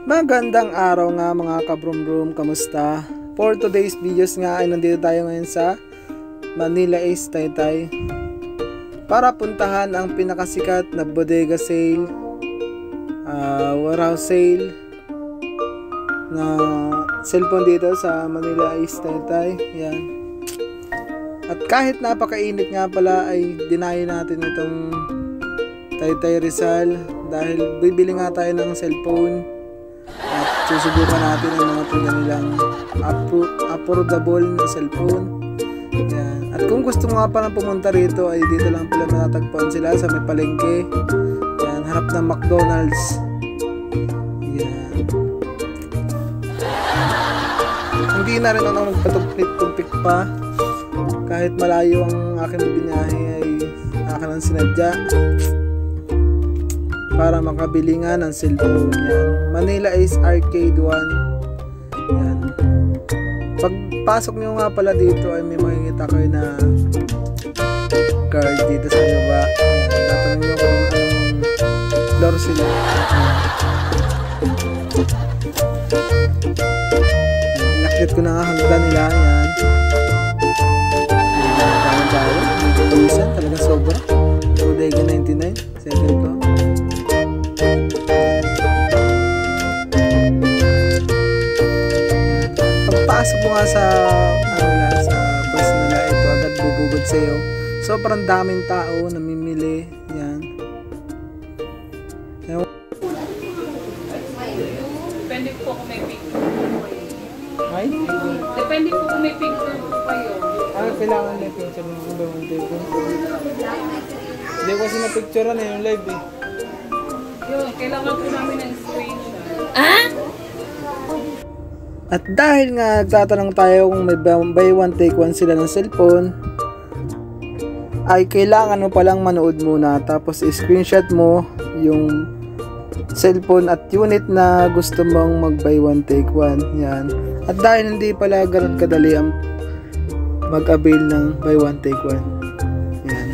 Magandang araw nga mga kabrum-brum, kamusta? For today's videos nga ay nandito tayo ngayon sa Manila East Taytay para puntahan ang pinakasikat na bodega sale, warehouse sale na cellphone dito sa Manila East Taytay. Yan. At kahit napakainit nga pala ay dinayo natin itong Taytay Rizal dahil bibili nga tayo ng cellphone at susubukan natin ang mga nilang affordable na cellphone. Yan. At kung gusto mo nga palang pumunta rito ay dito lang pala matatagpuan sila sa may palengke. Yan, harap ng McDonald's. Yan. Hindi na rin ako magpatumpik-tumpik pa. Kahit malayo ang aking binahe ay akin ang sinadya para makabili nga ng cellphone. Yan. Manila East Arcade 1. Yan. Pagpasok nyo nga pala dito ay may makikita kayo na card dito sa baba. Tatanong nyo kung anong floor sila. Inakit ko na nga hanggang nila. Yan. Tulisan talaga sobra. Bodega 99 second ko. Pagpasok mo nga sa sa bus nila, ito agad bubugod sa iyo. Sobrang daming tao namimili. Yan. Depende po kung may picture po kayo. Ay? Depende po kung may picture po kayo. Kailangan na picture ng ibang table. Hindi ko kasi na-picturean yung live eh. Yun, kailangan po namin ng screenshot. At dahil nga tatanong tayo kung may buy one take one sila ng cellphone, ay kailangan mo palang manood muna tapos i-screenshot mo yung cellphone at unit na gusto mong mag buy one take one. Yan. At dahil hindi pala ganun kadali ang mag-avail ng buy one take one. Yan.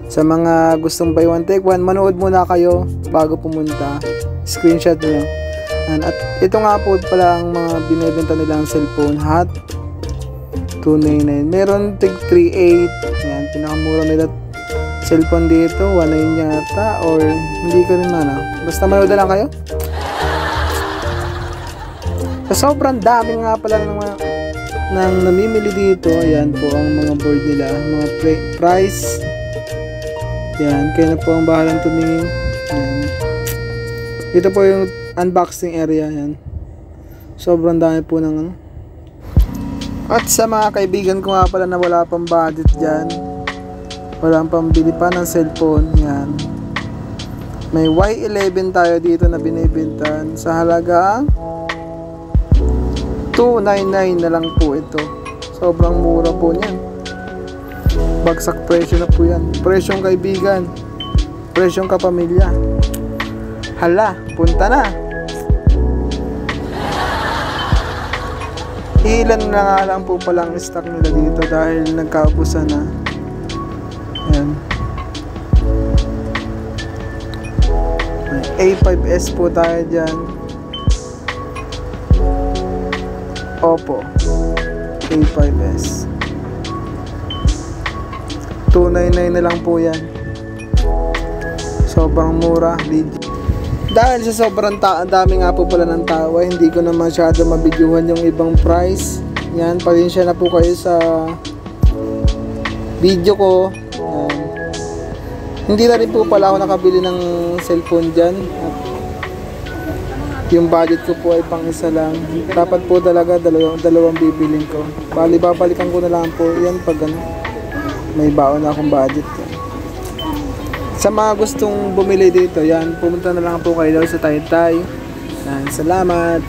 Sa mga gustong buy one take one, manood muna kayo bago pumunta. Screenshot nyo. At ito nga po pala ang mga binibenta nilang cellphone. Hot 299. Meron tig 38. Yan, pinakamura nila cellphone dito. 19 yata or hindi ko rin man. Basta manood na lang kayo. So, sobrang dami nga pala ng mga nang namimili dito. Ayan po ang mga board nila, mga price. Yan, kayo na po ang bahalang tumingin. Yan. Ito po yung unboxing area. Yan. Sobrang dami po ng ano. At sa mga kaibigan ko nga pala na wala pang budget dyan, walang pambili pa ng cellphone. Yan. May Y11 tayo dito na binibintan sa halagang $299 na lang po ito. Sobrang mura po niyan. Bagsak presyo na po yan. Presyong kaibigan, presyong kapamilya. Hala, punta na. Ilan na nga lang po palang stock nila dito dahil nagkaubusan na. Ayan. A5S po tayo dyan. Oppo A5S. $299 na lang po yan. Sobrang mura. Dahil sa sobrang dami nga po pala ng tao, hindi ko na masyado mabidyuhan yung ibang price. Yan, pasensya na po kayo sa video ko. Yan. Hindi na rin po pala ako nakabili ng cellphone dyan. At yung budget ko po ay pang isa lang. Dapat po talaga dalawang bibiling ko. Bali, babalikan ko na lang po yan pag ano, may baon na akong budget. Sa mga gustong bumili dito, yan, pumunta na lang po kayo sa Taytay. Yan, salamat.